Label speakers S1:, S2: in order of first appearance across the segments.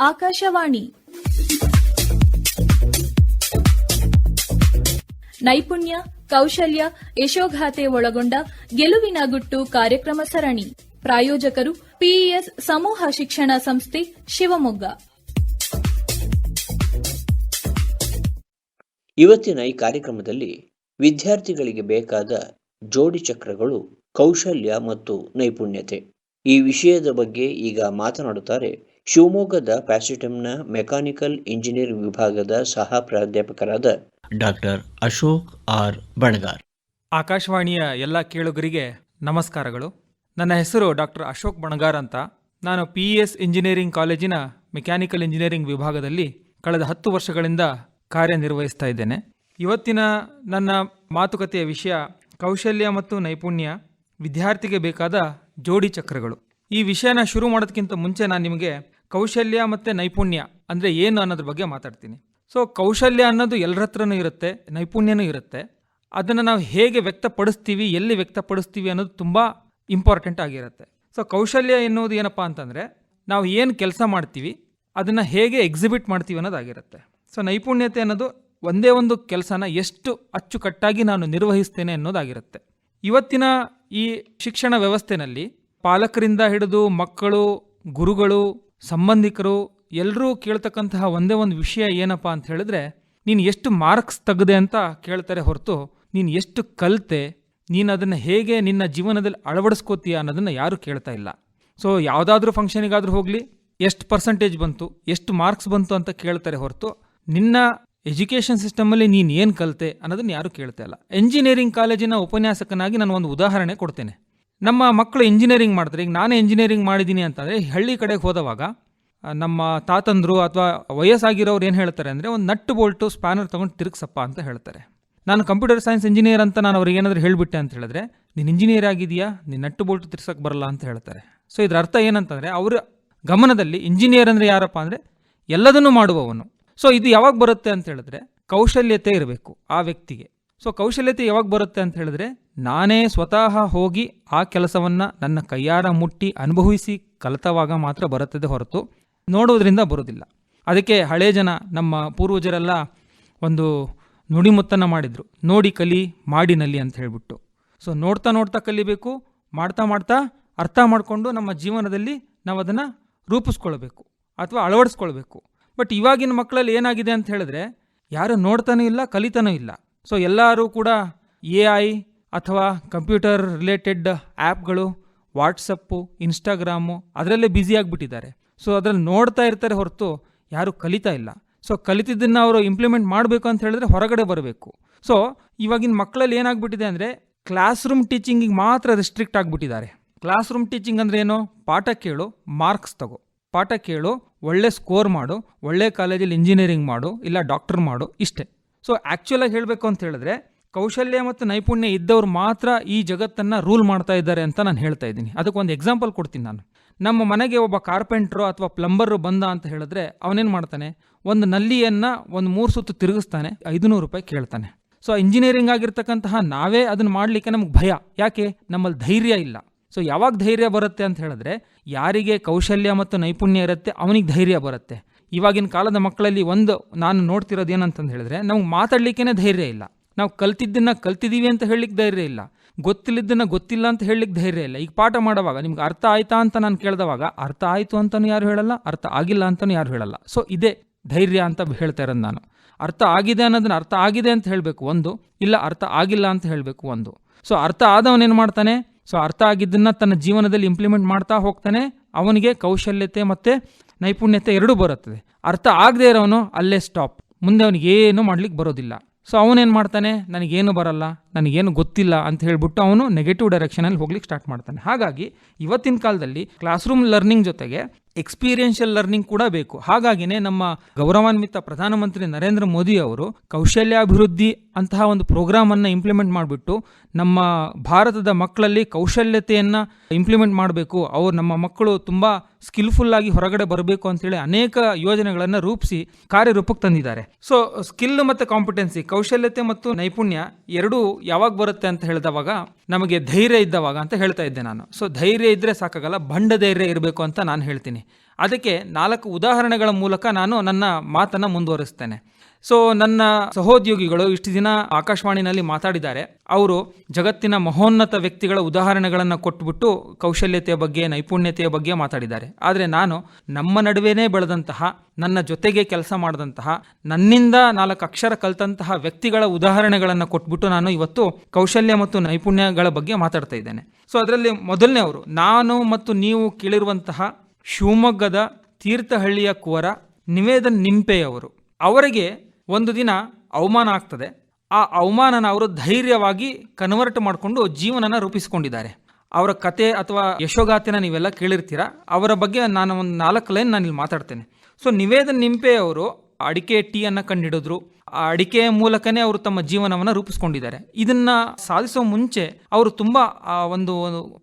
S1: ಆಕಾಶವಾಣಿ ನೈಪುಣ್ಯ, ಕೌಶಲ್ಯ, ಯಶೋಗಾಥೆ ಒಳಗೊಂಡ ಗೆಲುವಿನ ಗುಟ್ಟು ಕಾರ್ಯಕ್ರಮ ಸರಣಿ. ಪ್ರಾಯೋಜಕರು ಪಿಇಎಸ್ ಸಮೂಹ ಶಿಕ್ಷಣ ಸಂಸ್ಥೆ, ಶಿವಮೊಗ್ಗ.
S2: ಇವತ್ತಿನ ಈ ಕಾರ್ಯಕ್ರಮದಲ್ಲಿ ವಿದ್ಯಾರ್ಥಿಗಳಿಗೆ ಬೇಕಾದ ಜೋಡಿ ಚಕ್ರಗಳು, ಕೌಶಲ್ಯ ಮತ್ತು ನೈಪುಣ್ಯತೆ ಈ ವಿಷಯದ ಬಗ್ಗೆ ಈಗ ಮಾತನಾಡುತ್ತಾರೆ ಶಿವಮೊಗ್ಗದ ಪ್ಯಾಸಿಟಮ್ನ ಮೆಕ್ಯಾನಿಕಲ್ ಇಂಜಿನಿಯರಿಂಗ್ ವಿಭಾಗದ ಸಹ ಪ್ರಾಧ್ಯಾಪಕರಾದ ಡಾಕ್ಟರ್ ಅಶೋಕ್ ಆರ್ ಬಣಗಾರ್.
S3: ಆಕಾಶವಾಣಿಯ ಎಲ್ಲ ಕೇಳುಗರಿಗೆ ನಮಸ್ಕಾರಗಳು. ನನ್ನ ಹೆಸರು ಡಾಕ್ಟರ್ ಅಶೋಕ್ ಬಣಗಾರ್ ಅಂತ. ನಾನು ಪಿಇಎಸ್ ಇಂಜಿನಿಯರಿಂಗ್ ಕಾಲೇಜಿನ ಮೆಕ್ಯಾನಿಕಲ್ ಇಂಜಿನಿಯರಿಂಗ್ ವಿಭಾಗದಲ್ಲಿ ಕಳೆದ 10 ವರ್ಷಗಳಿಂದ ಕಾರ್ಯನಿರ್ವಹಿಸ್ತಾ ಇದ್ದೇನೆ. ಇವತ್ತಿನ ನನ್ನ ಮಾತುಕತೆಯ ವಿಷಯ ಕೌಶಲ್ಯ ಮತ್ತು ನೈಪುಣ್ಯ, ವಿದ್ಯಾರ್ಥಿಗೆ ಬೇಕಾದ ಜೋಡಿ ಚಕ್ರಗಳು. ಈ ವಿಷಯನ ಶುರು ಮಾಡೋದಕ್ಕಿಂತ ಮುಂಚೆ ನಾನು ನಿಮಗೆ ಕೌಶಲ್ಯ ಮತ್ತು ನೈಪುಣ್ಯ ಅಂದರೆ ಏನು ಅನ್ನೋದ್ರ ಬಗ್ಗೆ ಮಾತಾಡ್ತೀನಿ. ಸೊ ಕೌಶಲ್ಯ ಅನ್ನೋದು ಎಲ್ಲರ ಹತ್ರನೂ ಇರುತ್ತೆ, ನೈಪುಣ್ಯನೂ ಇರುತ್ತೆ. ಅದನ್ನು ನಾವು ಹೇಗೆ ವ್ಯಕ್ತಪಡಿಸ್ತೀವಿ, ಎಲ್ಲಿ ವ್ಯಕ್ತಪಡಿಸ್ತೀವಿ ಅನ್ನೋದು ತುಂಬ ಇಂಪಾರ್ಟೆಂಟ್ ಆಗಿರುತ್ತೆ. ಸೊ ಕೌಶಲ್ಯ ಎನ್ನುವುದು ಏನಪ್ಪ ಅಂತಂದರೆ ನಾವು ಏನು ಕೆಲಸ ಮಾಡ್ತೀವಿ ಅದನ್ನು ಹೇಗೆ ಎಕ್ಸಿಬಿಟ್ ಮಾಡ್ತೀವಿ ಅನ್ನೋದಾಗಿರುತ್ತೆ. ಸೊ ನೈಪುಣ್ಯತೆ ಅನ್ನೋದು ಒಂದೇ ಒಂದು ಕೆಲಸನ ಎಷ್ಟು ಅಚ್ಚುಕಟ್ಟಾಗಿ ನಾನು ನಿರ್ವಹಿಸ್ತೇನೆ ಅನ್ನೋದಾಗಿರುತ್ತೆ. ಇವತ್ತಿನ ಈ ಶಿಕ್ಷಣ ವ್ಯವಸ್ಥೆಯಲ್ಲಿ ಪಾಲಕರಿಂದ ಹಿಡಿದು ಮಕ್ಕಳು, ಗುರುಗಳು, ಸಂಬಂಧಿಕರು ಎಲ್ಲರೂ ಕೇಳ್ತಕ್ಕಂತಹ ಒಂದೇ ಒಂದು ವಿಷಯ ಏನಪ್ಪ ಅಂತ ಹೇಳಿದ್ರೆ, ನೀನು ಎಷ್ಟು ಮಾರ್ಕ್ಸ್ ತೆಗೆದೆ ಅಂತ ಕೇಳ್ತಾರೆ ಹೊರತು ನೀನು ಎಷ್ಟು ಕಲಿತೆ, ನೀನು ಅದನ್ನು ಹೇಗೆ ನಿನ್ನ ಜೀವನದಲ್ಲಿ ಅಳವಡಿಸ್ಕೋತೀಯ ಅನ್ನೋದನ್ನು ಯಾರೂ ಕೇಳ್ತಾ ಇಲ್ಲ. ಸೊ ಯಾವುದಾದ್ರೂ ಫಂಕ್ಷನಿಗಾದರೂ ಹೋಗಲಿ ಎಷ್ಟು ಪರ್ಸೆಂಟೇಜ್ ಬಂತು, ಎಷ್ಟು ಮಾರ್ಕ್ಸ್ ಬಂತು ಅಂತ ಕೇಳ್ತಾರೆ ಹೊರತು ನಿನ್ನ ಎಜುಕೇಷನ್ ಸಿಸ್ಟಮಲ್ಲಿ ನೀನು ಏನು ಕಲಿತೆ ಅನ್ನೋದನ್ನು ಯಾರೂ ಕೇಳ್ತಾ ಇಲ್ಲ. ಎಂಜಿನಿಯರಿಂಗ್ ಕಾಲೇಜಿನ ಉಪನ್ಯಾಸಕನಾಗಿ ನಾನು ಒಂದು ಉದಾಹರಣೆ ಕೊಡ್ತೇನೆ. ನಮ್ಮ ಮಕ್ಕಳು ಇಂಜಿನಿಯರಿಂಗ್ ಮಾಡ್ತಾರೆ. ಈಗ ನಾನೇ ಇಂಜಿನಿಯರಿಂಗ್ ಮಾಡಿದ್ದೀನಿ ಅಂತಂದರೆ ಹಳ್ಳಿ ಕಡೆಗೆ ಹೋದವಾಗ ನಮ್ಮ ತಾತಂದರು ಅಥವಾ ವಯಸ್ಸಾಗಿರೋರು ಏನು ಹೇಳ್ತಾರೆ ಅಂದರೆ, ಒಂದು ನಟ್ಟು ಬೋಲ್ಟು ಸ್ಪ್ಯಾನರ್ ತೊಗೊಂಡು ತಿರುಗಿಸಪ್ಪ ಅಂತ ಹೇಳ್ತಾರೆ. ನಾನು ಕಂಪ್ಯೂಟರ್ ಸೈನ್ಸ್ ಇಂಜಿನಿಯರ್ ಅಂತ ನಾನು ಅವ್ರಿಗೆ ಏನಾದರೂ ಹೇಳಿಬಿಟ್ಟೆ ಅಂತ ಹೇಳಿದ್ರೆ, ನೀನು ಇಂಜಿನಿಯರ್ ಆಗಿದೆಯಾ, ನೀನು ನಟ್ಟು ಬೋಲ್ಟು ತಿರ್ಸಕ್ಕೆ ಬರಲ್ಲ ಅಂತ ಹೇಳ್ತಾರೆ. ಸೊ ಇದರ ಅರ್ಥ ಏನಂತಂದರೆ, ಅವರ ಗಮನದಲ್ಲಿ ಇಂಜಿನಿಯರ್ ಅಂದರೆ ಯಾರಪ್ಪ ಅಂದರೆ ಎಲ್ಲದನ್ನೂ ಮಾಡುವವನು. ಸೊ ಇದು ಯಾವಾಗ ಬರುತ್ತೆ ಅಂತ ಹೇಳಿದ್ರೆ ಕೌಶಲ್ಯತೆ ಇರಬೇಕು ಆ ವ್ಯಕ್ತಿಗೆ. ಸೊ ಕೌಶಲ್ಯತೆ ಯಾವಾಗ ಬರುತ್ತೆ ಅಂತ ಹೇಳಿದ್ರೆ, ನಾನೇ ಸ್ವತಃ ಹೋಗಿ ಆ ಕೆಲಸವನ್ನು ನನ್ನ ಕೈಯಾರ ಮುಟ್ಟಿ ಅನುಭವಿಸಿ ಕಲಿತವಾಗ ಮಾತ್ರ ಬರುತ್ತದೆ ಹೊರತು ನೋಡೋದ್ರಿಂದ ಬರೋದಿಲ್ಲ. ಅದಕ್ಕೆ ಹಳೆ ಜನ, ನಮ್ಮ ಪೂರ್ವಜರೆಲ್ಲ ಒಂದು ನುಡಿಮುತ್ತನ್ನು ಮಾಡಿದರು, ನೋಡಿ ಕಲಿ ಮಾಡಿ ನಲಿ ಅಂತ ಹೇಳಿಬಿಟ್ಟು. ಸೊ ನೋಡ್ತಾ ನೋಡ್ತಾ ಕಲಿಬೇಕು, ಮಾಡ್ತಾ ಮಾಡ್ತಾ ಅರ್ಥ ಮಾಡಿಕೊಂಡು ನಮ್ಮ ಜೀವನದಲ್ಲಿ ನಾವು ಅದನ್ನು ರೂಪಿಸ್ಕೊಳ್ಬೇಕು ಅಥವಾ ಅಳವಡಿಸ್ಕೊಳ್ಬೇಕು. ಬಟ್ ಇವಾಗಿನ ಮಕ್ಕಳಲ್ಲಿ ಏನಾಗಿದೆ ಅಂತ ಹೇಳಿದ್ರೆ, ಯಾರು ನೋಡ್ತಾನೂ ಇಲ್ಲ, ಕಲಿತಾನೂ ಇಲ್ಲ. ಸೊ ಎಲ್ಲರೂ ಕೂಡ AI ಅಥವಾ ಕಂಪ್ಯೂಟರ್ ರಿಲೇಟೆಡ್ ಆ್ಯಪ್ಗಳು, ವಾಟ್ಸಪ್ಪು, ಇನ್ಸ್ಟಾಗ್ರಾಮು ಅದರಲ್ಲೇ ಬ್ಯುಸಿಯಾಗಿಬಿಟ್ಟಿದ್ದಾರೆ. ಸೊ ಅದರಲ್ಲಿ ನೋಡ್ತಾ ಇರ್ತಾರೆ ಹೊರತು ಯಾರೂ ಕಲಿತಾ ಇಲ್ಲ. ಸೊ ಕಲಿತಿದ್ದನ್ನು ಅವರು ಇಂಪ್ಲಿಮೆಂಟ್ ಮಾಡಬೇಕು ಅಂತ ಹೇಳಿದ್ರೆ ಹೊರಗಡೆ ಬರಬೇಕು. ಸೊ ಇವಾಗಿನ ಮಕ್ಕಳಲ್ಲಿ ಏನಾಗ್ಬಿಟ್ಟಿದೆ ಅಂದರೆ, ಕ್ಲಾಸ್ ರೂಮ್ ಟೀಚಿಂಗಿಗೆ ಮಾತ್ರ ರಿಸ್ಟ್ರಿಕ್ಟ್ ಆಗಿಬಿಟ್ಟಿದ್ದಾರೆ. ಕ್ಲಾಸ್ ರೂಮ್ ಟೀಚಿಂಗ್ ಅಂದರೆ ಏನು? ಪಾಠ ಕೇಳು, ಮಾರ್ಕ್ಸ್ ತಗೋ, ಪಾಠ ಕೇಳು, ಒಳ್ಳೆ ಸ್ಕೋರ್ ಮಾಡು, ಒಳ್ಳೆ ಕಾಲೇಜಲ್ಲಿ ಇಂಜಿನಿಯರಿಂಗ್ ಮಾಡು, ಇಲ್ಲ ಡಾಕ್ಟರ್ ಮಾಡು, ಇಷ್ಟೇ. ಸೊ ಆ್ಯಕ್ಚುಲಾಗಿ ಹೇಳಬೇಕು ಅಂತ ಹೇಳಿದ್ರೆ, ಕೌಶಲ್ಯ ಮತ್ತು ನೈಪುಣ್ಯ ಇದ್ದವ್ರು ಮಾತ್ರ ಈ ಜಗತ್ತನ್ನು ರೂಲ್ ಮಾಡ್ತಾ ಇದ್ದಾರೆ ಅಂತ ನಾನು ಹೇಳ್ತಾ ಇದ್ದೀನಿ. ಅದಕ್ಕೊಂದು ಎಕ್ಸಾಂಪಲ್ ಕೊಡ್ತೀನಿ ನಾನು. ನಮ್ಮ ಮನೆಗೆ ಒಬ್ಬ ಕಾರ್ಪೆಂಟ್ರು ಅಥವಾ ಪ್ಲಂಬರು ಬಂದ ಅಂತ ಹೇಳಿದ್ರೆ ಅವನೇನು ಮಾಡ್ತಾನೆ, ಒಂದು ನಲ್ಲಿಯನ್ನು ಒಂದು 3 ಸುತ್ತು ತಿರುಗಿಸ್ತಾನೆ, 500 ರೂಪಾಯಿ ಕೇಳ್ತಾನೆ. ಸೊ ಇಂಜಿನಿಯರಿಂಗ್ ಆಗಿರ್ತಕ್ಕಂತಹ ನಾವೇ ಅದನ್ನು ಮಾಡಲಿಕ್ಕೆ ನಮಗೆ ಭಯ. ಯಾಕೆ? ನಮ್ಮಲ್ಲಿ ಧೈರ್ಯ ಇಲ್ಲ. ಸೊ ಯಾವಾಗ ಧೈರ್ಯ ಬರುತ್ತೆ ಅಂತ ಹೇಳಿದ್ರೆ, ಯಾರಿಗೆ ಕೌಶಲ್ಯ ಮತ್ತು ನೈಪುಣ್ಯ ಇರುತ್ತೆ ಅವನಿಗೆ ಧೈರ್ಯ ಬರುತ್ತೆ. ಇವಾಗಿನ ಕಾಲದ ಮಕ್ಕಳಲ್ಲಿ ನಾನು ನೋಡ್ತಿರೋದು ಏನಂತಂದು ಹೇಳಿದ್ರೆ, ನಮ್ಗೆ ಮಾತಾಡಲಿಕ್ಕೇ ಧೈರ್ಯ ಇಲ್ಲ. ನಾವು ಕಲ್ತಿದ್ದನ್ನು ಕಲ್ತಿದ್ದೀವಿ ಅಂತ ಹೇಳಲಿಕ್ಕೆ ಧೈರ್ಯ ಇಲ್ಲ, ಗೊತ್ತಿಲ್ಲದನ್ನು ಗೊತ್ತಿಲ್ಲ ಅಂತ ಹೇಳಲಿಕ್ಕೆ ಧೈರ್ಯ ಇಲ್ಲ. ಈಗ ಪಾಠ ಮಾಡುವಾಗ ನಿಮ್ಗೆ ಅರ್ಥ ಆಯ್ತಾ ಅಂತ ನಾನು ಕೇಳಿದವಾಗ ಅರ್ಥ ಆಯಿತು ಅಂತಲೂ ಯಾರು ಹೇಳಲ್ಲ, ಅರ್ಥ ಆಗಿಲ್ಲ ಅಂತಲೂ ಯಾರು ಹೇಳಲ್ಲ. ಸೊ ಇದೇ ಧೈರ್ಯ ಅಂತ ಹೇಳ್ತಾ ಇರೋದು ನಾನು. ಅರ್ಥ ಆಗಿದೆ ಅನ್ನೋದನ್ನು ಅರ್ಥ ಆಗಿದೆ ಅಂತ ಹೇಳಬೇಕು ಒಂದು, ಇಲ್ಲ ಅರ್ಥ ಆಗಿಲ್ಲ ಅಂತ ಹೇಳಬೇಕು ಒಂದು. ಸೊ ಅರ್ಥ ಆದವನೇನು ಮಾಡ್ತಾನೆ, ಸೊ ಅರ್ಥ ಆಗಿದ್ದನ್ನು ತನ್ನ ಜೀವನದಲ್ಲಿ ಇಂಪ್ಲಿಮೆಂಟ್ ಮಾಡ್ತಾ ಹೋಗ್ತಾನೆ, ಅವನಿಗೆ ಕೌಶಲ್ಯತೆ ಮತ್ತು ನೈಪುಣ್ಯತೆ ಎರಡೂ ಬರುತ್ತದೆ. ಅರ್ಥ ಆಗದೆ ಇರೋನು ಅಲ್ಲೇ ಸ್ಟಾಪ್, ಮುಂದೆ ಅವನಿಗೇನು ಮಾಡ್ಲಿಕ್ಕೆ ಬರೋದಿಲ್ಲ. ಸೊ ಅವನೇನು ಮಾಡ್ತಾನೆ, ನನಗೇನು ಬರಲ್ಲ, ನನಗೇನು ಗೊತ್ತಿಲ್ಲ ಅಂತ ಹೇಳ್ಬಿಟ್ಟು ಅವನು ನೆಗೆಟಿವ್ ಡೈರೆಕ್ಷನಲ್ಲಿ ಹೋಗ್ಲಿಕ್ಕೆ ಸ್ಟಾರ್ಟ್ ಮಾಡ್ತಾನೆ. ಹಾಗಾಗಿ ಇವತ್ತಿನ ಕಾಲದಲ್ಲಿ ಕ್ಲಾಸ್ ರೂಮ್ ಲರ್ನಿಂಗ್ ಜೊತೆಗೆ ಎಕ್ಸ್ಪೀರಿಯನ್ಷಿಯಲ್ ಲರ್ನಿಂಗ್ ಕೂಡ ಬೇಕು. ಹಾಗಾಗಿನೇ ನಮ್ಮ ಗೌರವಾನ್ವಿತ ಪ್ರಧಾನಮಂತ್ರಿ ನರೇಂದ್ರ ಮೋದಿ ಅವರು ಕೌಶಲ್ಯಾಭಿವೃದ್ಧಿ ಅಂತಹ ಒಂದು ಪ್ರೋಗ್ರಾಮನ್ನು ಇಂಪ್ಲಿಮೆಂಟ್ ಮಾಡಿಬಿಟ್ಟು ನಮ್ಮ ಭಾರತದ ಮಕ್ಕಳಲ್ಲಿ ಕೌಶಲ್ಯತೆಯನ್ನು ಇಂಪ್ಲಿಮೆಂಟ್ ಮಾಡಬೇಕು, ನಮ್ಮ ಮಕ್ಕಳು ತುಂಬ ಸ್ಕಿಲ್ಫುಲ್ಲಾಗಿ ಹೊರಗಡೆ ಬರಬೇಕು ಅಂತೇಳಿ ಅನೇಕ ಯೋಜನೆಗಳನ್ನು ರೂಪಿಸಿ ಕಾರ್ಯರೂಪಕ್ಕೆ ತಂದಿದ್ದಾರೆ. ಸೊ ಸ್ಕಿಲ್ ಮತ್ತು ಕಾಂಪಿಟೆನ್ಸಿ, ಕೌಶಲ್ಯತೆ ಮತ್ತು ನೈಪುಣ್ಯ ಎರಡೂ ಯಾವಾಗ ಬರುತ್ತೆ ಅಂತ ಹೇಳಿದವಾಗ ನಮಗೆ ಧೈರ್ಯ ಇದ್ದವಾಗ ಅಂತ ಹೇಳ್ತಾ ಇದ್ದೆ ನಾನು. ಸೊ ಧೈರ್ಯ ಇದ್ದರೆ ಸಾಕಾಗಲ್ಲ, ಬಂಡ ಧೈರ್ಯ ಇರಬೇಕು ಅಂತ ನಾನು ಹೇಳ್ತೀನಿ. ಅದಕ್ಕೆ 4 ಉದಾಹರಣೆಗಳ ಮೂಲಕ ನಾನು ನನ್ನ ಮಾತನ್ನು ಮುಂದುವರಿಸ್ತೇನೆ. ಸೊ ನನ್ನ ಸಹೋದ್ಯೋಗಿಗಳು ಇಷ್ಟು ದಿನ ಆಕಾಶವಾಣಿನಲ್ಲಿ ಮಾತಾಡಿದ್ದಾರೆ. ಅವರು ಜಗತ್ತಿನ ಮಹೋನ್ನತ ವ್ಯಕ್ತಿಗಳ ಉದಾಹರಣೆಗಳನ್ನು ಕೊಟ್ಟುಬಿಟ್ಟು ಕೌಶಲ್ಯತೆಯ ಬಗ್ಗೆ, ನೈಪುಣ್ಯತೆಯ ಬಗ್ಗೆ ಮಾತಾಡಿದ್ದಾರೆ. ಆದರೆ ನಾನು ನಮ್ಮ ನಡುವೆನೇ ಬೆಳೆದಂತಹ, ನನ್ನ ಜೊತೆಗೆ ಕೆಲಸ ಮಾಡಿದಂತಹ, ನನ್ನಿಂದ 4 ಅಕ್ಷರ ಕಲಿತಂತಹ ವ್ಯಕ್ತಿಗಳ ಉದಾಹರಣೆಗಳನ್ನು ಕೊಟ್ಬಿಟ್ಟು ನಾನು ಇವತ್ತು ಕೌಶಲ್ಯ ಮತ್ತು ನೈಪುಣ್ಯಗಳ ಬಗ್ಗೆ ಮಾತಾಡ್ತಾ ಇದ್ದೇನೆ. ಸೊ ಅದರಲ್ಲಿ ಮೊದಲನೇವರು ನಾನು ಮತ್ತು ನೀವು ಕೇಳಿರುವಂತಹ ಶಿವಮೊಗ್ಗದ ತೀರ್ಥಹಳ್ಳಿಯ ಕುವರ ನಿವೇದನ್ ನಿಂಪೆಯವರು. ಅವರಿಗೆ ಒಂದು ದಿನ ಅವಮಾನ ಆಗ್ತದೆ. ಆ ಅವಮಾನನ ಅವರು ಧೈರ್ಯವಾಗಿ ಕನ್ವರ್ಟ್ ಮಾಡಿಕೊಂಡು ಜೀವನನ ರೂಪಿಸಿಕೊಂಡಿದ್ದಾರೆ. ಅವರ ಕತೆ ಅಥವಾ ಯಶೋಗಾಥೆನ ನೀವೆಲ್ಲ ಕೇಳಿರ್ತೀರ. ಅವರ ಬಗ್ಗೆ ನಾನು ಒಂದು 4 ಲೈನ್ ನಾನು ಇಲ್ಲಿ ಮಾತಾಡ್ತೇನೆ. ಸೊ ನಿವೇದನ್ ನಿಂಪೆಯವರು ಅಡಿಕೆ ಟೀಯನ್ನು ಕಂಡುಹಿಡಿದ್ರು. ಆ ಅಡಿಕೆಯ ಮೂಲಕನೇ ಅವರು ತಮ್ಮ ಜೀವನವನ್ನು ರೂಪಿಸ್ಕೊಂಡಿದ್ದಾರೆ. ಇದನ್ನ ಸಾಧಿಸೋ ಮುಂಚೆ ಅವರು ತುಂಬಾ ಒಂದು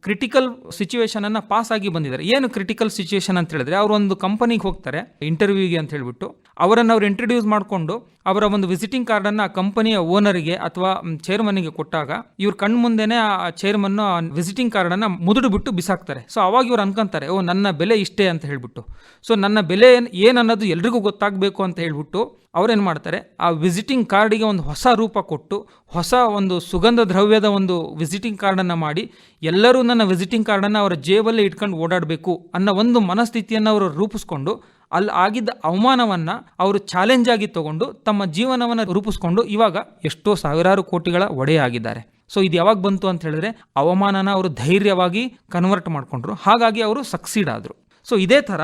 S3: ಕ್ರಿಟಿಕಲ್ ಸಿಚುವೇಶನ್ ಅನ್ನ ಪಾಸ್ ಆಗಿ ಬಂದಿದ್ದಾರೆ. ಏನು ಕ್ರಿಟಿಕಲ್ ಸಿಚುವೇಶನ್ ಅಂತ ಹೇಳಿದ್ರೆ, ಅವರು ಒಂದು ಕಂಪನಿಗೆ ಹೋಗ್ತಾರೆ ಇಂಟರ್ವ್ಯೂಗೆ ಅಂತ ಹೇಳ್ಬಿಟ್ಟು. ಅವರನ್ನು ಅವ್ರು ಇಂಟ್ರೊಡ್ಯೂಸ್ ಮಾಡಿಕೊಂಡು ಅವರ ಒಂದು ವಿಸಿಟಿಂಗ್ ಕಾರ್ಡನ್ನು ಆ ಕಂಪನಿಯ ಓನರಿಗೆ ಅಥವಾ ಚೇರ್ಮನ್ಗೆ ಕೊಟ್ಟಾಗ ಇವ್ರ ಕಣ್ಣು ಮುಂದೆನೆ ಆ ಚೇರ್ಮನ್ ವಿಸಿಟಿಂಗ್ ಕಾರ್ಡನ್ನು ಮುದುಡು ಬಿಟ್ಟು ಬಿಸಾಕ್ತಾರೆ. ಸೊ ಅವಾಗ ಇವ್ರು ಅನ್ಕೊಂತಾರೆ, ಓ ನನ್ನ ಬೆಲೆ ಇಷ್ಟೇ ಅಂತ ಹೇಳ್ಬಿಟ್ಟು. ಸೊ ನನ್ನ ಬೆಲೆ ಏನನ್ನೋದು ಎಲ್ರಿಗೂ ಗೊತ್ತಾಗಬೇಕು ಅಂತ ಹೇಳ್ಬಿಟ್ಟು ಅವ್ರೇನು ಮಾಡ್ತಾರೆ, ಆ ವಿಸಿಟಿಂಗ್ ಕಾರ್ಡಿಗೆ ಒಂದು ಹೊಸ ರೂಪ ಕೊಟ್ಟು, ಹೊಸ ಒಂದು ಸುಗಂಧ ದ್ರವ್ಯದ ಒಂದು ವಿಸಿಟಿಂಗ್ ಕಾರ್ಡನ್ನು ಮಾಡಿ, ಎಲ್ಲರೂ ನನ್ನ ವಿಸಿಟಿಂಗ್ ಕಾರ್ಡನ್ನು ಅವರ ಜೇಬಲ್ಲೇ ಇಟ್ಕೊಂಡು ಓಡಾಡಬೇಕು ಅನ್ನೋ ಒಂದು ಮನಸ್ಥಿತಿಯನ್ನು ಅವರು ರೂಪಿಸ್ಕೊಂಡು, ಅಲ್ಲಿ ಆಗಿದ್ದ ಅವಮಾನವನ್ನು ಅವರು ಚಾಲೆಂಜ್ ಆಗಿ ತಗೊಂಡು ತಮ್ಮ ಜೀವನವನ್ನು ರೂಪಿಸ್ಕೊಂಡು ಇವಾಗ ಎಷ್ಟೋ ಸಾವಿರಾರು ಕೋಟಿಗಳ ಒಡೆಯಾಗಿದ್ದಾರೆ. ಸೊ ಇದು ಯಾವಾಗ ಬಂತು ಅಂತ ಹೇಳಿದ್ರೆ, ಅವಮಾನನ ಅವರು ಧೈರ್ಯವಾಗಿ ಕನ್ವರ್ಟ್ ಮಾಡಿಕೊಂಡ್ರು. ಹಾಗಾಗಿ ಅವರು ಸಕ್ಸೀಡ್ ಆದರು. ಸೊ ಇದೇ ಥರ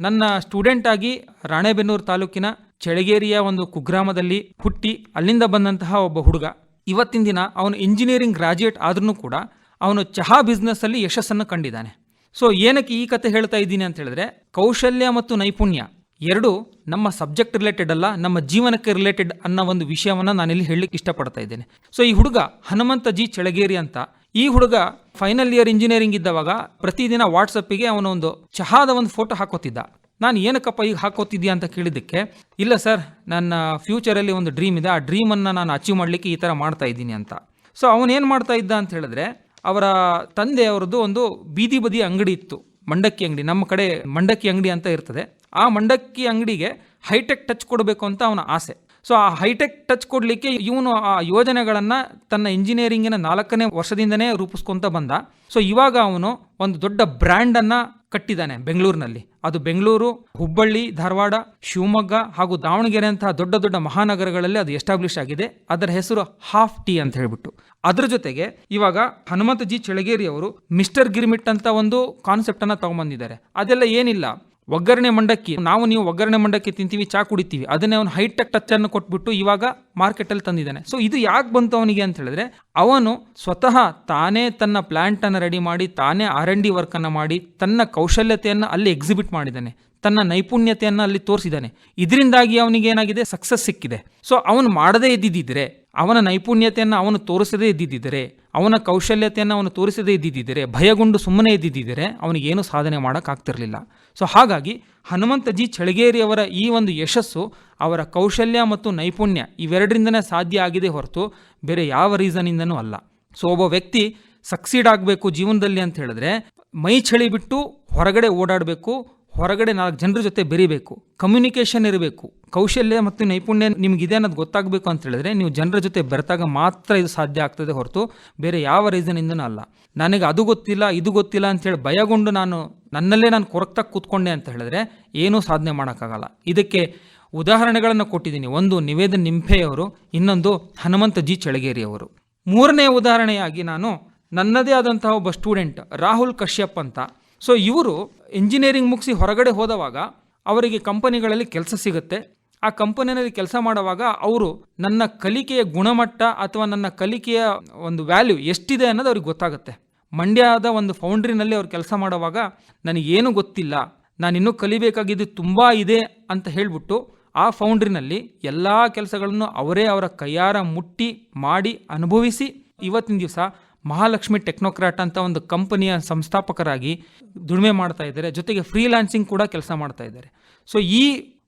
S3: ನನ್ನ ಸ್ಟೂಡೆಂಟ್ ಆಗಿ ರಾಣೆಬೆನ್ನೂರು ತಾಲೂಕಿನ ಚಳಗೇರಿಯ ಒಂದು ಕುಗ್ರಾಮದಲ್ಲಿ ಹುಟ್ಟಿ ಅಲ್ಲಿಂದ ಬಂದಂತಹ ಒಬ್ಬ ಹುಡುಗ ಇವತ್ತಿನ ದಿನ ಅವನು ಇಂಜಿನಿಯರಿಂಗ್ ಗ್ರಾಜ್ಯುಯೇಟ್ ಆದ್ರೂ ಕೂಡ ಅವನು ಚಹಾ ಬಿಸ್ನೆಸ್ಸಲ್ಲಿ ಯಶಸ್ಸನ್ನು ಕಂಡಿದ್ದಾನೆ. ಸೊ ಏನಕ್ಕೆ ಈ ಕತೆ ಹೇಳ್ತಾ ಇದ್ದೀನಿ ಅಂತ ಹೇಳಿದ್ರೆ, ಕೌಶಲ್ಯ ಮತ್ತು ನೈಪುಣ್ಯ ಎರಡು ನಮ್ಮ ಸಬ್ಜೆಕ್ಟ್ ರಿಲೇಟೆಡ್ ಅಲ್ಲ, ನಮ್ಮ ಜೀವನಕ್ಕೆ ರಿಲೇಟೆಡ್ ಅನ್ನೋ ಒಂದು ವಿಷಯವನ್ನು ನಾನಿಲ್ಲಿ ಹೇಳಲಿಕ್ಕೆ ಇಷ್ಟಪಡ್ತಾ ಇದ್ದೇನೆ. ಸೊ ಈ ಹುಡುಗ ಹನುಮಂತ ಜಿ ಚಳಗೇರಿ ಅಂತ. ಈ ಹುಡುಗ ಫೈನಲ್ ಇಯರ್ ಇಂಜಿನಿಯರಿಂಗ್ ಇದ್ದವಾಗ ಪ್ರತಿದಿನ ವಾಟ್ಸಪ್ಪಿಗೆ ಅವನೊಂದು ಚಹಾದ ಒಂದು ಫೋಟೋ ಹಾಕೋತಿದ್ದ. ನಾನು ಏನಕ್ಕಪ್ಪ ಈಗ ಹಾಕೋತಿದ್ಯಾ ಅಂತ ಕೇಳಿದ್ದಕ್ಕೆ, ಇಲ್ಲ ಸರ್, ನನ್ನ ಫ್ಯೂಚರಲ್ಲಿ ಒಂದು ಡ್ರೀಮ್ ಇದೆ, ಆ ಡ್ರೀಮನ್ನು ನಾನು ಅಚೀವ್ ಮಾಡಲಿಕ್ಕೆ ಈ ಥರ ಮಾಡ್ತಾ ಇದ್ದೀನಿ ಅಂತ. ಸೊ ಅವನೇನು ಮಾಡ್ತಾ ಇದ್ದ ಅಂತ ಹೇಳಿದ್ರೆ, ಅವರ ತಂದೆಯವರದ್ದು ಒಂದು ಬೀದಿ ಬದಿ ಅಂಗಡಿ ಇತ್ತು, ಮಂಡಕ್ಕಿ ಅಂಗಡಿ. ನಮ್ಮ ಕಡೆ ಮಂಡಕ್ಕಿ ಅಂಗಡಿ ಅಂತ ಇರ್ತದೆ. ಆ ಮಂಡಕ್ಕಿ ಅಂಗಡಿಗೆ ಹೈಟೆಕ್ ಟಚ್ ಕೊಡಬೇಕು ಅಂತ ಅವನ ಆಸೆ. ಸೊ ಆ ಹೈಟೆಕ್ ಟಚ್ ಕೊಡಲಿಕ್ಕೆ ಇವನು ಆ ಯೋಜನೆಗಳನ್ನು ತನ್ನ ಇಂಜಿನಿಯರಿಂಗಿನ 4ನೇ ವರ್ಷದಿಂದನೇ ರೂಪಿಸ್ಕೊತ ಬಂದ. ಸೊ ಇವಾಗ ಅವನು ಒಂದು ದೊಡ್ಡ ಬ್ರ್ಯಾಂಡನ್ನು ಕಟ್ಟಿದ್ದಾನೆ ಬೆಂಗಳೂರಿನಲ್ಲಿ. ಅದು ಬೆಂಗಳೂರು, ಹುಬ್ಬಳ್ಳಿ, ಧಾರವಾಡ, ಶಿವಮೊಗ್ಗ ಹಾಗೂ ದಾವಣಗೆರೆ ಅಂತಹ ದೊಡ್ಡ ದೊಡ್ಡ ಮಹಾನಗರಗಳಲ್ಲಿ ಅದು ಎಸ್ಟಾಬ್ಲಿಷ್ ಆಗಿದೆ. ಅದರ ಹೆಸರು ಹಾಫ್ ಟೀ ಅಂತ ಹೇಳ್ಬಿಟ್ಟು. ಅದ್ರ ಜೊತೆಗೆ ಇವಾಗ ಹನುಮಂತ ಜಿ ಚಳಗೇರಿ ಅವರು ಮಿಸ್ಟರ್ ಗಿರ್ಮಿಟ್ ಅಂತ ಒಂದು ಕಾನ್ಸೆಪ್ಟನ್ನು ತಗೊಂಬಂದಿದ್ದಾರೆ. ಅದೆಲ್ಲ ಏನಿಲ್ಲ, ಒಗ್ಗರಣೆ ಮಂಡಕ್ಕಿ, ನಾವು ನೀವು ಒಗ್ಗರಣೆ ಮಂಡಕ್ಕಿ ತಿಂತೀವಿ, ಚಾ ಕುಡಿತೀವಿ, ಅದನ್ನೇ ಅವನು ಹೈಟೆಕ್ ಟಚ್ ಅನ್ನು ಕೊಟ್ಬಿಟ್ಟು ಇವಾಗ ಮಾರ್ಕೆಟಲ್ಲಿ ತಂದಿದ್ದಾನೆ. ಸೊ ಇದು ಯಾಕೆ ಬಂತು ಅವನಿಗೆ ಅಂತ ಹೇಳಿದ್ರೆ, ಅವನು ಸ್ವತಃ ತಾನೇ ತನ್ನ ಪ್ಲಾಂಟ್ ಅನ್ನು ರೆಡಿ ಮಾಡಿ, ತಾನೇ R&D ವರ್ಕ್ ಅನ್ನು ಮಾಡಿ, ತನ್ನ ಕೌಶಲ್ಯತೆಯನ್ನು ಅಲ್ಲಿ ಎಕ್ಸಿಬಿಟ್ ಮಾಡಿದ್ದಾನೆ, ತನ್ನ ನೈಪುಣ್ಯತೆಯನ್ನು ಅಲ್ಲಿ ತೋರಿಸಿದ್ದಾನೆ. ಇದರಿಂದಾಗಿ ಅವನಿಗೆ ಏನಾಗಿದೆ, ಸಕ್ಸಸ್ ಸಿಕ್ಕಿದೆ. ಸೊ ಅವನು ಮಾಡದೇ ಇದ್ದಿದ್ದರೆ, ಅವನ ನೈಪುಣ್ಯತೆಯನ್ನು ಅವನು ತೋರಿಸದೇ ಇದ್ದಿದ್ದರೆ, ಅವನ ಕೌಶಲ್ಯತೆಯನ್ನು ಅವನು ತೋರಿಸದೇ ಇದ್ದಿದ್ದರೆ, ಭಯಗೊಂಡು ಸುಮ್ಮನೆ ಇದ್ದಿದ್ದರೆ ಅವನಿಗೇನು ಸಾಧನೆ ಮಾಡೋಕ್ಕಾಗ್ತಿರಲಿಲ್ಲ. ಸೊ ಹಾಗಾಗಿ ಹನುಮಂತ ಜಿ ಚಳಗೇರಿಯವರ ಈ ಒಂದು ಯಶಸ್ಸು ಅವರ ಕೌಶಲ್ಯ ಮತ್ತು ನೈಪುಣ್ಯ ಇವೆರಡರಿಂದನೇ ಸಾಧ್ಯ ಆಗಿದೆ ಹೊರತು ಬೇರೆ ಯಾವ ರೀಸನಿಂದನೂ ಅಲ್ಲ. ಸೊ ಒಬ್ಬ ವ್ಯಕ್ತಿ ಸಕ್ಸೀಡ್ ಆಗಬೇಕು ಜೀವನದಲ್ಲಿ ಅಂತ ಹೇಳಿದ್ರೆ, ಮೈ ಚಳಿ ಬಿಟ್ಟು ಹೊರಗಡೆ ಓಡಾಡಬೇಕು, ಹೊರಗಡೆ 4 ಜನರ ಜೊತೆ ಬೆರಿಬೇಕು, ಕಮ್ಯುನಿಕೇಷನ್ ಇರಬೇಕು, ಕೌಶಲ್ಯ ಮತ್ತು ನೈಪುಣ್ಯ ನಿಮಗಿದೆ ಅನ್ನೋದು ಗೊತ್ತಾಗಬೇಕು ಅಂತ ಹೇಳಿದ್ರೆ ನೀವು ಜನರ ಜೊತೆ ಬೆರೆತಾಗ ಮಾತ್ರ ಇದು ಸಾಧ್ಯ ಆಗ್ತದೆ ಹೊರತು ಬೇರೆ ಯಾವ ರೀಸನಿಂದನೂ ಅಲ್ಲ. ನನಗೆ ಅದು ಗೊತ್ತಿಲ್ಲ, ಇದು ಗೊತ್ತಿಲ್ಲ ಅಂತೇಳಿ ಭಯಗೊಂಡು ನನ್ನಲ್ಲೇ ನಾನು ಕೊರಗ್ತಾ ಕೂತ್ಕೊಂಡೆ ಅಂತ ಹೇಳಿದ್ರೆ ಏನೂ ಸಾಧನೆ ಮಾಡೋಕ್ಕಾಗಲ್ಲ. ಇದಕ್ಕೆ ಉದಾಹರಣೆಗಳನ್ನು ಕೊಟ್ಟಿದ್ದೀನಿ. ಒಂದು ನಿವೇದನ್ ನಿಂಪೆಯವರು, ಇನ್ನೊಂದು ಹನುಮಂತ ಜಿ ಚಳಗೇರಿಯವರು. 3ನೇ ಉದಾಹರಣೆಯಾಗಿ ನಾನು ನನ್ನದೇ ಆದಂತಹ ಒಬ್ಬ ಸ್ಟೂಡೆಂಟ್ ರಾಹುಲ್ ಕಶ್ಯಪ್ ಅಂತ. ಸೊ ಇವರು ಇಂಜಿನಿಯರಿಂಗ್ ಮುಗಿಸಿ ಹೊರಗಡೆ ಹೋದವಾಗ ಅವರಿಗೆ ಕಂಪನಿಗಳಲ್ಲಿ ಕೆಲಸ ಸಿಗುತ್ತೆ. ಆ ಕಂಪನಿಯಲ್ಲಿ ಕೆಲಸ ಮಾಡುವಾಗ ಅವರು ನನ್ನ ಕಲಿಕೆಯ ಗುಣಮಟ್ಟ ಅಥವಾ ನನ್ನ ಕಲಿಕೆಯ ಒಂದು ವ್ಯಾಲ್ಯೂ ಎಷ್ಟಿದೆ ಅನ್ನೋದು ಅವ್ರಿಗೆ ಗೊತ್ತಾಗುತ್ತೆ. ಮಂಡ್ಯದ ಒಂದು ಫೌಂಡ್ರಿನಲ್ಲಿ ಅವ್ರು ಕೆಲಸ ಮಾಡುವಾಗ ನನಗೇನು ಗೊತ್ತಿಲ್ಲ, ನಾನಿನ್ನೂ ಕಲಿಬೇಕಾಗಿದ್ದು ತುಂಬ ಇದೆ ಅಂತ ಹೇಳಿಬಿಟ್ಟು ಆ ಫೌಂಡ್ರಿನಲ್ಲಿ ಎಲ್ಲ ಕೆಲಸಗಳನ್ನು ಅವರೇ ಅವರ ಕೈಯಾರ ಮುಟ್ಟಿ ಮಾಡಿ ಅನುಭವಿಸಿ ಇವತ್ತಿನ ದಿವಸ ಮಹಾಲಕ್ಷ್ಮಿ ಟೆಕ್ನೋಕ್ರಾಟ್ ಅಂತ ಒಂದು ಕಂಪನಿಯ ಸಂಸ್ಥಾಪಕರಾಗಿ ದುಡಿಮೆ ಮಾಡ್ತಾ ಇದ್ದಾರೆ. ಜೊತೆಗೆ ಫ್ರೀಲಾನ್ಸಿಂಗ್ ಕೂಡ ಕೆಲಸ ಮಾಡ್ತಾ ಇದ್ದಾರೆ. ಸೊ ಈ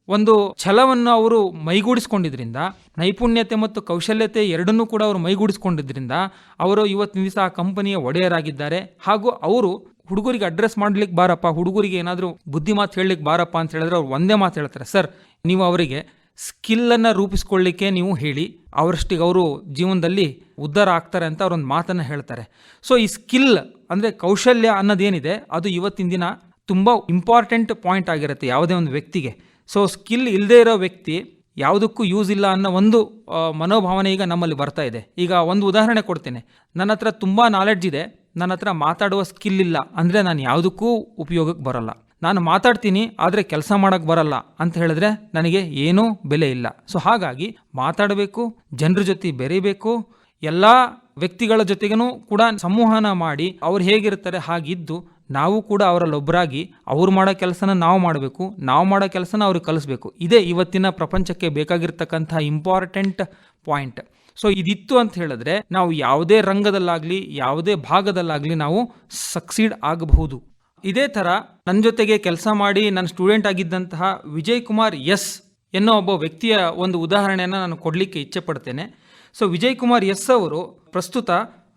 S3: ಒಂದು ಛಲವನ್ನು ಅವರು ಮೈಗೂಡಿಸ್ಕೊಂಡಿದ್ರಿಂದ, ನೈಪುಣ್ಯತೆ ಮತ್ತು ಕೌಶಲ್ಯತೆ ಎರಡನ್ನೂ ಕೂಡ ಅವರು ಮೈಗೂಡಿಸ್ಕೊಂಡಿದ್ರಿಂದ ಅವರು ಇವತ್ತಿನ ದಿವಸ ಆ ಕಂಪನಿಯ ಒಡೆಯರಾಗಿದ್ದಾರೆ. ಹಾಗೂ ಅವರು ಹುಡುಗರಿಗೆ ಅಡ್ರೆಸ್ ಮಾಡ್ಲಿಕ್ಕೆ ಬಾರಪ್ಪ, ಹುಡುಗರಿಗೆ ಏನಾದರೂ ಬುದ್ಧಿ ಮಾತು ಹೇಳಲಿಕ್ಕೆ ಬಾರಪ್ಪ ಅಂತ ಹೇಳಿದ್ರೆ ಅವ್ರು ಒಂದೇ ಮಾತು ಹೇಳ್ತಾರೆ, ಸರ್ ನೀವು ಅವರಿಗೆ ಸ್ಕಿಲ್ಲನ್ನು ರೂಪಿಸ್ಕೊಳ್ಳಿಕ್ಕೆ ನೀವು ಹೇಳಿ, ಅವರಷ್ಟಿಗೆ ಅವರು ಜೀವನದಲ್ಲಿ ಉದ್ಧಾರ ಆಗ್ತಾರೆ ಅಂತ ಅವರೊಂದು ಮಾತನ್ನು ಹೇಳ್ತಾರೆ. ಸೊ ಈ ಸ್ಕಿಲ್ ಅಂದರೆ ಕೌಶಲ್ಯ ಅನ್ನೋದೇನಿದೆ ಅದು ಇವತ್ತಿನ ದಿನ ತುಂಬ ಇಂಪಾರ್ಟೆಂಟ್ ಪಾಯಿಂಟ್ ಆಗಿರುತ್ತೆ ಯಾವುದೇ ಒಂದು ವ್ಯಕ್ತಿಗೆ. ಸೊ ಸ್ಕಿಲ್ ಇಲ್ಲದೆ ಇರೋ ವ್ಯಕ್ತಿ ಯಾವುದಕ್ಕೂ ಯೂಸ್ ಇಲ್ಲ ಅನ್ನೋ ಒಂದು ಮನೋಭಾವನೆ ಈಗ ನಮ್ಮಲ್ಲಿ ಬರ್ತಾ ಇದೆ. ಈಗ ಒಂದು ಉದಾಹರಣೆ ಕೊಡ್ತೇನೆ. ನನ್ನ ಹತ್ರ ತುಂಬ ನಾಲೆಡ್ಜ್ ಇದೆ, ನನ್ನ ಹತ್ರ ಮಾತಾಡುವ ಸ್ಕಿಲ್ ಇಲ್ಲ ಅಂದರೆ ನಾನು ಯಾವುದಕ್ಕೂ ಉಪಯೋಗಕ್ಕೆ ಬರಲ್ಲ. ನಾನು ಮಾತಾಡ್ತೀನಿ ಆದರೆ ಕೆಲಸ ಮಾಡೋಕ್ಕೆ ಬರಲ್ಲ ಅಂತ ಹೇಳಿದ್ರೆ ನನಗೆ ಏನೂ ಬೆಲೆ ಇಲ್ಲ. ಸೊ ಹಾಗಾಗಿ ಮಾತಾಡಬೇಕು, ಜನರ ಜೊತೆ ಬೆರೀಬೇಕು, ಎಲ್ಲ ವ್ಯಕ್ತಿಗಳ ಜೊತೆಗೂ ಕೂಡ ಸಂವಹನ ಮಾಡಿ ಅವ್ರು ಹೇಗಿರ್ತಾರೆ ಹಾಗಿದ್ದು ನಾವು ಕೂಡ ಅವರಲ್ಲೊಬ್ಬರಾಗಿ ಅವ್ರು ಮಾಡೋ ಕೆಲಸನ ನಾವು ಮಾಡಬೇಕು, ನಾವು ಮಾಡೋ ಕೆಲಸನ ಅವ್ರಿಗೆ ಕಲಿಸ್ಬೇಕು. ಇದೇ ಇವತ್ತಿನ ಪ್ರಪಂಚಕ್ಕೆ ಬೇಕಾಗಿರ್ತಕ್ಕಂಥ ಇಂಪಾರ್ಟೆಂಟ್ ಪಾಯಿಂಟ್. ಸೊ ಇದಿತ್ತು ಅಂತ ಹೇಳಿದ್ರೆ ನಾವು ಯಾವುದೇ ರಂಗದಲ್ಲಾಗಲಿ ಯಾವುದೇ ಭಾಗದಲ್ಲಾಗಲಿ ನಾವು ಸಕ್ಸೀಡ್ ಆಗಬಹುದು. ಇದೇ ಥರ ನನ್ನ ಜೊತೆಗೆ ಕೆಲಸ ಮಾಡಿ ನನ್ನ ಸ್ಟೂಡೆಂಟ್ ಆಗಿದ್ದಂತಹ ವಿಜಯ್ ಕುಮಾರ್ ಎಸ್ ಎನ್ನೋ ಒಬ್ಬ ವ್ಯಕ್ತಿಯ ಒಂದು ಉದಾಹರಣೆಯನ್ನು ನಾನು ಕೊಡಲಿಕ್ಕೆ ಇಚ್ಛೆ ಪಡ್ತೇನೆ. ಸೊ ವಿಜಯ್ ಕುಮಾರ್ ಎಸ್ ಅವರು ಪ್ರಸ್ತುತ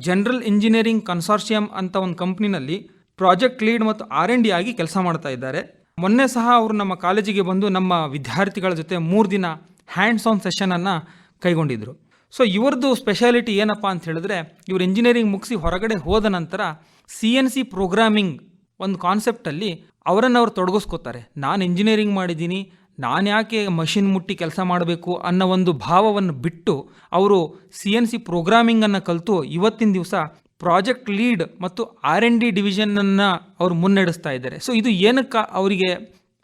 S3: ಜನರಲ್ ಇಂಜಿನಿಯರಿಂಗ್ ಕನ್ಸಾರ್ಷಿಯಂ ಅಂತ ಒಂದು ಕಂಪ್ನಿನಲ್ಲಿ ಪ್ರಾಜೆಕ್ಟ್ ಲೀಡ್ ಮತ್ತು R&D ಆಗಿ ಕೆಲಸ ಮಾಡ್ತಾ ಇದ್ದಾರೆ. ಮೊನ್ನೆ ಸಹ ಅವರು ನಮ್ಮ ಕಾಲೇಜಿಗೆ ಬಂದು ನಮ್ಮ ವಿದ್ಯಾರ್ಥಿಗಳ ಜೊತೆ 3 ದಿನ ಹ್ಯಾಂಡ್ಸ್ ಆನ್ ಸೆಷನನ್ನು ಕೈಗೊಂಡಿದ್ದರು. ಸೊ ಇವ್ರದ್ದು ಸ್ಪೆಷಾಲಿಟಿ ಏನಪ್ಪ ಅಂತ ಹೇಳಿದ್ರೆ, ಇವರು ಇಂಜಿನಿಯರಿಂಗ್ ಮುಗಿಸಿ ಹೊರಗಡೆ ಹೋದ ನಂತರ CNC ಪ್ರೋಗ್ರಾಮಿಂಗ್ ಒಂದು ಕಾನ್ಸೆಪ್ಟಲ್ಲಿ ಅವರನ್ನು ಅವ್ರು ತೊಡಗಿಸ್ಕೋತಾರೆ. ನಾನು ಇಂಜಿನಿಯರಿಂಗ್ ಮಾಡಿದ್ದೀನಿ, ನಾನು ಯಾಕೆ ಮಷಿನ್ ಮುಟ್ಟಿ ಕೆಲಸ ಮಾಡಬೇಕು ಅನ್ನೋ ಒಂದು ಭಾವವನ್ನು ಬಿಟ್ಟು ಅವರು CNC ಪ್ರೋಗ್ರಾಮಿಂಗನ್ನು ಕಲಿತು ಇವತ್ತಿನ ದಿವಸ ಪ್ರಾಜೆಕ್ಟ್ ಲೀಡ್ ಮತ್ತು R&D ಡಿವಿಷನನ್ನು ಅವರು ಮುನ್ನಡೆಸ್ತಾ ಇದ್ದಾರೆ. ಸೊ ಇದು ಏನಕ್ಕೆ ಅವರಿಗೆ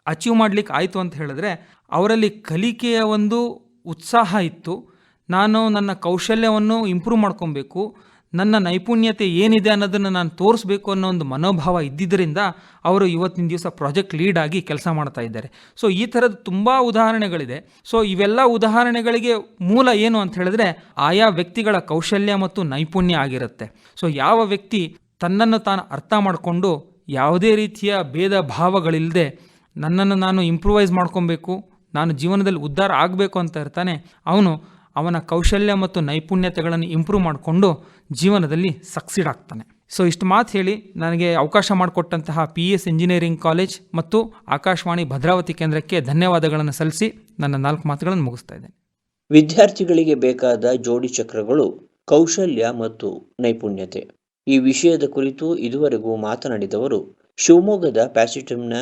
S3: ಅಚೀವ್ ಮಾಡಲಿಕ್ಕೆ ಆಯಿತು ಅಂತ ಹೇಳಿದ್ರೆ, ಅವರಲ್ಲಿ ಕಲಿಕೆಯ ಒಂದು ಉತ್ಸಾಹ ಇತ್ತು. ನಾನು ನನ್ನ ಕೌಶಲ್ಯವನ್ನು ಇಂಪ್ರೂವ್ ಮಾಡ್ಕೊಬೇಕು, ನನ್ನ ನೈಪುಣ್ಯತೆ ಏನಿದೆ ಅನ್ನೋದನ್ನು ನಾನು ತೋರಿಸ್ಬೇಕು ಅನ್ನೋ ಒಂದು ಮನೋಭಾವ ಇದ್ದಿದ್ದರಿಂದ ಅವರು ಇವತ್ತಿನ ದಿವಸ ಪ್ರಾಜೆಕ್ಟ್ ಲೀಡ್ ಆಗಿ ಕೆಲಸ ಮಾಡ್ತಾ ಇದ್ದಾರೆ. ಸೊ ಈ ಥರದ ತುಂಬ ಉದಾಹರಣೆಗಳಿದೆ. ಸೊ ಇವೆಲ್ಲ ಉದಾಹರಣೆಗಳಿಗೆ ಮೂಲ ಏನು ಅಂತ ಹೇಳಿದ್ರೆ ಆಯಾ ವ್ಯಕ್ತಿಗಳ ಕೌಶಲ್ಯ ಮತ್ತು ನೈಪುಣ್ಯ ಆಗಿರುತ್ತೆ. ಸೊ ಯಾವ ವ್ಯಕ್ತಿ ತನ್ನನ್ನು ತಾನು ಅರ್ಥ ಮಾಡಿಕೊಂಡು ಯಾವುದೇ ರೀತಿಯ ಭೇದ ಭಾವಗಳಿಲ್ಲದೆ ನನ್ನನ್ನು ನಾನು ಇಂಪ್ರೂವೈಸ್ ಮಾಡ್ಕೊಬೇಕು, ನಾನು ಜೀವನದಲ್ಲಿ ಉದ್ಧಾರ ಆಗಬೇಕು ಅಂತ ಇರ್ತಾನೆ, ಅವನ ಕೌಶಲ್ಯ ಮತ್ತು ನೈಪುಣ್ಯತೆಗಳನ್ನು ಇಂಪ್ರೂವ್ ಮಾಡಿಕೊಂಡು ಜೀವನದಲ್ಲಿ ಸಕ್ಸೀಡ್ ಆಗ್ತಾನೆ. ಸೊ ಇಷ್ಟು ಮಾತು ಹೇಳಿ ನನಗೆ ಅವಕಾಶ ಮಾಡಿಕೊಟ್ಟಂತಹ PS ಇಂಜಿನಿಯರಿಂಗ್ ಕಾಲೇಜ್ ಮತ್ತು ಆಕಾಶವಾಣಿ ಭದ್ರಾವತಿ ಕೇಂದ್ರಕ್ಕೆ ಧನ್ಯವಾದಗಳನ್ನು ಸಲ್ಲಿಸಿ ನನ್ನ 4 ಮಾತುಗಳನ್ನು ಮುಗಿಸ್ತಾ ಇದ್ದೇನೆ.
S2: ವಿದ್ಯಾರ್ಥಿಗಳಿಗೆ ಬೇಕಾದ ಜೋಡಿ ಚಕ್ರಗಳು ಕೌಶಲ್ಯ ಮತ್ತು ನೈಪುಣ್ಯತೆ ಈ ವಿಷಯದ ಕುರಿತು ಇದುವರೆಗೂ ಮಾತನಾಡಿದವರು ಶಿವಮೊಗ್ಗದ ಪ್ಯಾಸಿಟಮ್ನ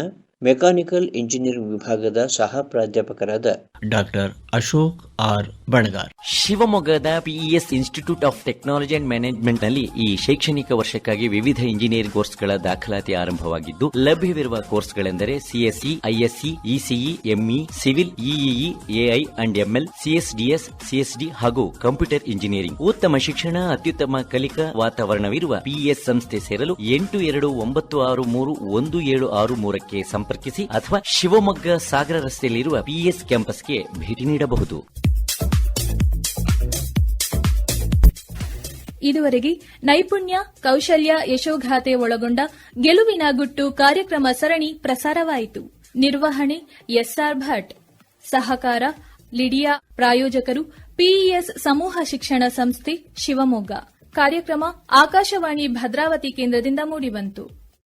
S2: ಮೆಕ್ಯಾನಿಕಲ್ ಇಂಜಿನಿಯರಿಂಗ್ ವಿಭಾಗದ ಸಹ ಪ್ರಾಧ್ಯಾಪಕರಾದ
S4: ಡಾಕ್ಟರ್ ಅಶೋಕ್ ಆರ್ ಬಣಗಾರ್.
S5: ಶಿವಮೊಗ್ಗದ PES institute of technology and management ನಲ್ಲಿ ಈ ಶೈಕ್ಷಣಿಕ ವರ್ಷಕ್ಕಾಗಿ ವಿವಿಧ ಇಂಜಿನಿಯರಿಂಗ್ ಕೋರ್ಸ್ಗಳ ದಾಖಲಾತಿ ಆರಂಭವಾಗಿದ್ದು, ಲಭ್ಯವಿರುವ ಕೋರ್ಸ್ಗಳೆಂದರೆ CSE, ISE, ECE, ME, civil, EEE, AI and ML, CSDS, CSD ಹಾಗೂ ಕಂಪ್ಯೂಟರ್ ಇಂಜಿನಿಯರಿಂಗ್. ಉತ್ತಮ ಶಿಕ್ಷಣ, ಅತ್ಯುತ್ತಮ ಕಲಿಕಾ ವಾತಾವರಣವಿರುವ PES ಸಂಸ್ಥೆ ಸೇರಲು 8296317663ಕ್ಕೆ ಸಂಪರ್ಕಿಸಿ ಅಥವಾ ಶಿವಮೊಗ್ಗ ಸಾಗರ ರಸ್ತೆಯಲ್ಲಿರುವ PES ಕ್ಯಾಂಪಸ್ಗೆ ಭೇಟಿ ನೀಡಬಹುದು.
S1: ಇದುವರೆಗೆ ನೈಪುಣ್ಯ, ಕೌಶಲ್ಯ, ಯಶೋಗಾಥೆ ಒಳಗೊಂಡ ಗೆಲುವಿನ ಗುಟ್ಟು ಕಾರ್ಯಕ್ರಮ ಸರಣಿ ಪ್ರಸಾರವಾಯಿತು. ನಿರ್ವಹಣೆ SR ಭಟ್, ಸಹಕಾರ ಲಿಡಿಯಾ. ಪ್ರಾಯೋಜಕರು PES ಸಮೂಹ ಶಿಕ್ಷಣ ಸಂಸ್ಥೆ ಶಿವಮೊಗ್ಗ. ಕಾರ್ಯಕ್ರಮ ಆಕಾಶವಾಣಿ ಭದ್ರಾವತಿ ಕೇಂದ್ರದಿಂದ ಮೂಡಿಬಂತು.